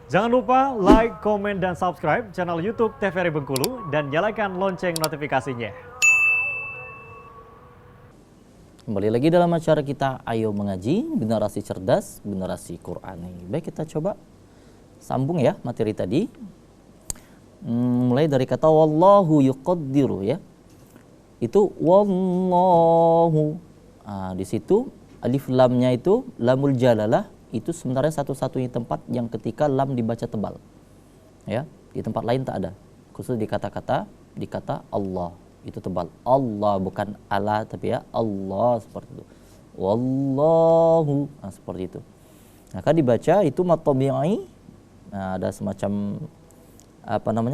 Jangan lupa like, komen, dan subscribe channel YouTube TVRI Bengkulu dan nyalakan lonceng notifikasinya. Kembali lagi dalam acara kita Ayo Mengaji, generasi cerdas, generasi Qur'ani. Baik, kita coba sambung ya materi tadi. Mulai dari kata wallahu yuqaddiru ya. Itu wallahu. Di situ alif lamnya itu lamul jalalah, itu sebenarnya satu-satunya tempat yang ketika lam dibaca tebal. Ya, di tempat lain tak ada. Khusus di kata-kata Allah itu tebal. Allah bukan Allah tapi ya Allah, seperti itu. Wallahu, seperti itu. Maka dibaca itu mat tabi'i. Ada semacam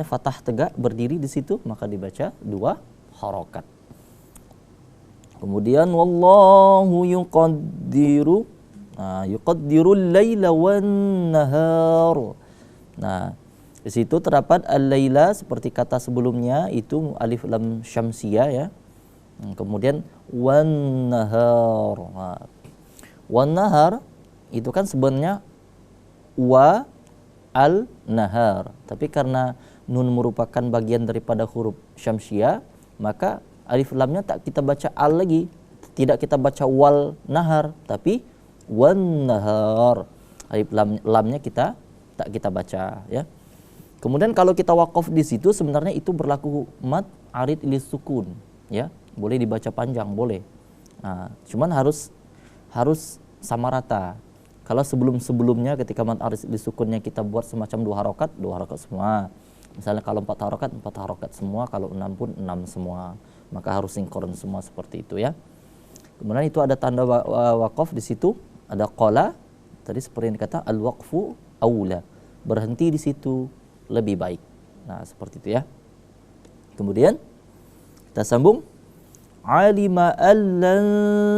fathah tegak berdiri di situ, maka dibaca 2 harokat. Kemudian wallahu yuqaddiru, yuqaddirul laila wan nahar. Nah, di situ terdapat al-laila seperti kata sebelumnya itu alif lam syamsiyah ya. Kemudian wan nahar. Wan nahar itu kan sebenarnya wa al nahar, tapi karena nun merupakan bagian daripada huruf syamsiyah, maka alif lamnya tak kita baca al lagi, tidak kita baca wal nahar, tapi wan nahar. Alif lamnya tak kita baca ya. Kemudian kalau kita waqaf di situ sebenarnya itu berlaku mad arid lis sukun ya. Boleh dibaca panjang, boleh. Cuman harus sama rata. Kalau sebelumnya ketika mad arid lis sukunnya kita buat semacam 2 harokat semua. Misalnya kalau 4 harokat semua, kalau 6 pun 6 semua. Maka harus sinkron semua seperti itu ya. Kemudian itu ada tanda waqaf di situ, ada qala, tadi seperti yang dikata al-waqfu aula, berhenti di situ lebih baik. Nah, seperti itu ya. Kemudian kita sambung alima allan,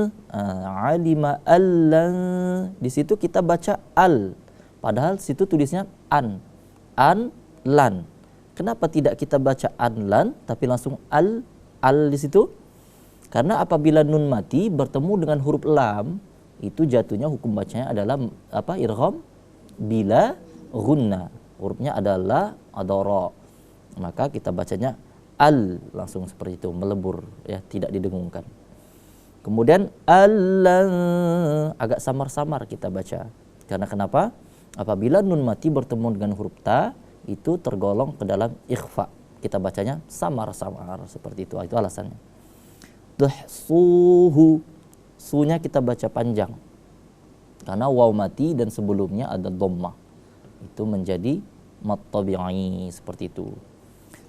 di situ kita baca al, padahal situ tulisnya an lan. Kenapa tidak kita baca an lan tapi langsung al di situ? Karena apabila nun mati bertemu dengan huruf lam, itu jatuhnya hukum bacanya adalah idgham bila gunna. Hurufnya adalah adara. Maka kita bacanya al langsung seperti itu, melebur ya, tidak didengungkan. Kemudian allan agak samar-samar kita baca. Karena kenapa? Apabila nun mati bertemu dengan huruf ta, itu tergolong ke dalam ikhfa. Kita bacanya samar-samar seperti itu. Itu alasannya. Tuhsuhu, sunya kita baca panjang. Karena waw mati dan sebelumnya ada dhammah. Itu menjadi mad tabi'i seperti itu.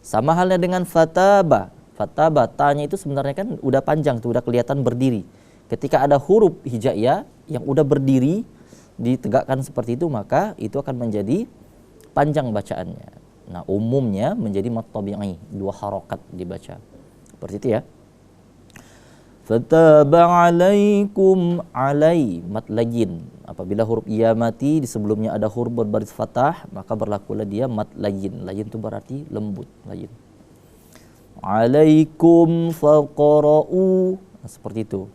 Sama halnya dengan fataba. Fataba, tanya itu sebenarnya kan udah panjang tuh, udah kelihatan berdiri. Ketika ada huruf hijaiyah yang udah berdiri ditegakkan seperti itu, maka itu akan menjadi panjang bacaannya. Nah, umumnya menjadi mad tabi'i, 2 harokat dibaca. Seperti itu ya. Fataba alaikum, alai mad layyin. Apabila huruf ya mati di sebelumnya ada huruf berbaris fathah, maka berlakulah dia mad layyin. Layyin itu berarti lembut, layyin. Alaikum faqra'u, seperti itu.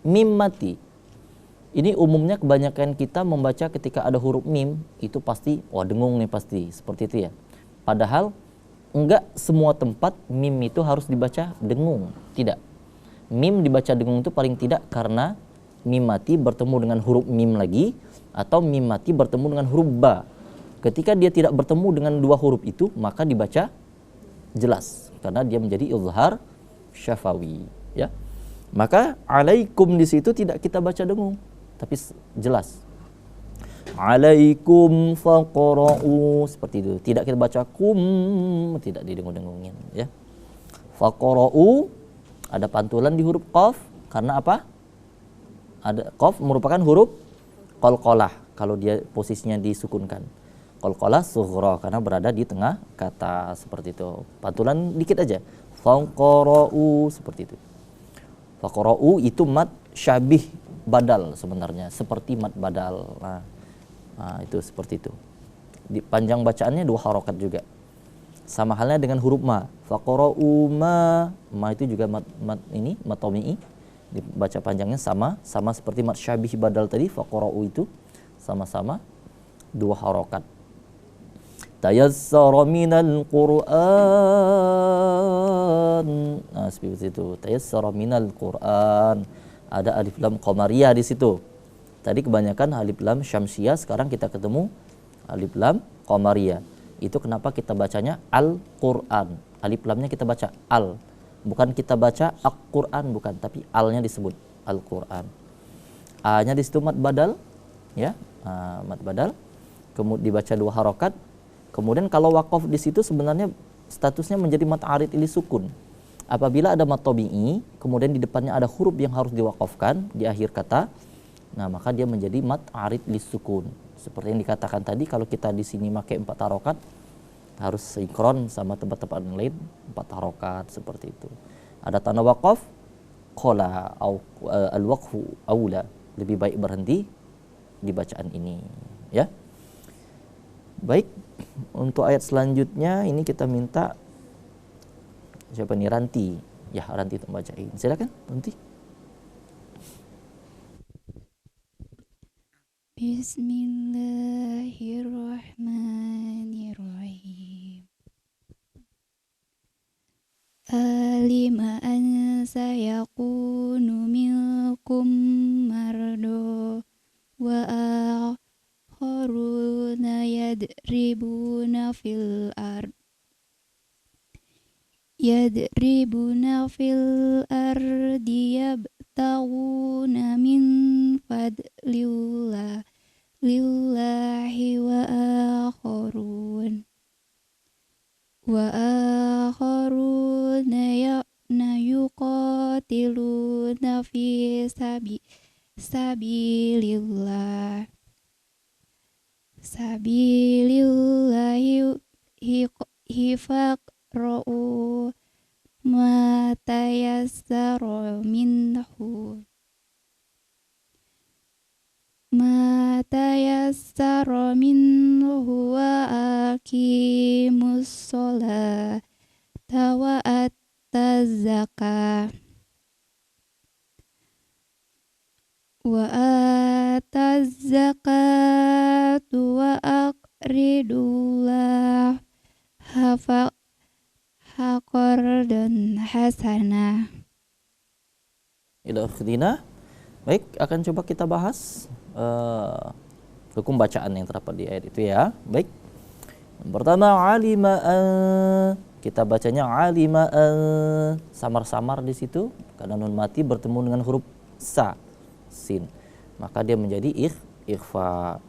Mim mati. Ini umumnya kebanyakan kita membaca ketika ada huruf mim, itu pasti dengung nih pasti, seperti itu ya. Padahal enggak semua tempat mim itu harus dibaca dengung, tidak. Mim dibaca dengung itu paling tidak karena mim mati bertemu dengan huruf mim lagi, atau mim mati bertemu dengan huruf ba. Ketika dia tidak bertemu dengan 2 huruf itu, maka dibaca jelas karena dia menjadi izhar syafawi ya. Maka alaikum di situ tidak kita baca dengung, tapi jelas. Alaikum faqra'u, seperti itu. Tidak kita baca kum, tidak didengung-dengungin ya. Faqra'u ada pantulan di huruf qaf karena apa? Ada qaf merupakan huruf qalqalah kalau dia posisinya disukunkan. Qalqalah sughra karena berada di tengah kata, seperti itu. Pantulan dikit aja. Faqra'u, seperti itu. Faqra'u itu mad syabih badal sebenarnya, seperti mad badal. Nah, itu seperti itu. Di panjang bacaannya 2 harokat juga. Sama halnya dengan huruf ma. Faqra'u ma itu juga mad tabi'i. Dibaca panjangnya sama seperti mad syabih badal tadi. Faqra'u itu sama-sama 2 harokat. tayassara minal Qur'an. Nah, seperti itu. Tayassara minal Qur'an. Ada alif lam qamariyah di situ. Tadi kebanyakan alif lam syamsiyah, sekarang kita ketemu alif lam qamariyah. Itu kenapa kita bacanya Al-Qur'an. Alif lamnya kita baca al. Bukan kita baca Al-Qur'an, bukan, tapi alnya disebut Al-Qur'an. A-nya di situ mad badal, ya, mad badal. Kemudian dibaca 2 harokat. Kemudian kalau waqaf di situ sebenarnya statusnya menjadi mad arid li sukun. Apabila ada mad tabi'i, kemudian di depannya ada huruf yang harus diwaqafkan di akhir kata, nah maka dia menjadi mad arid li sukun. Seperti yang dikatakan tadi, kalau kita di sini pakai 4 harokat, harus sinkron sama tempat-tempat lain 4 harokat seperti itu. Ada tanda waqaf, qala al-waqfu aula, lebih baik berhenti di bacaan ini, ya. Baik, untuk ayat selanjutnya ini kita minta siapa nih? Ranti. Ya, Ranti untuk bacain. Silakan, Ranti. Bismillahirrahmanirrahim. Alima an sayakunu minkum mardo wa akharuna yadribuna fil ardi yabtaguna min fadlillah lillahi wa akharuna yuqatiluna fi sabilillahi faqra'u ma tayassara minhu wa aqimus sholata wa ataz zakatu wa aqridullah qardan hasanah. Ila akhirina. Baik, akan coba kita bahas hukum bacaan yang terdapat di ayat itu, ya. Baik. Yang pertama, alima, kita bacanya alima, samar-samar di situ karena nun mati bertemu dengan huruf sa, sin. Maka dia menjadi ikhfa.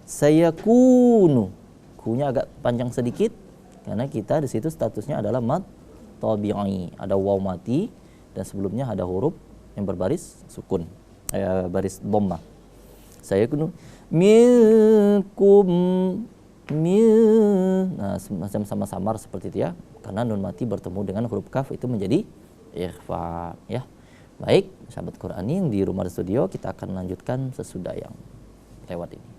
Sayakunu, kunya agak panjang sedikit karena kita di situ statusnya adalah mad tabi'i, ada waw mati dan sebelumnya ada huruf yang berbaris sukun, baris dhammah. Sayakunu minkum nah semacam sama-samar seperti itu, ya, karena nun mati bertemu dengan huruf kaf itu menjadi ikhfa, ya. Baik, sahabat Qur'ani yang di rumah studio, kita akan lanjutkan sesudah yang lewat ini.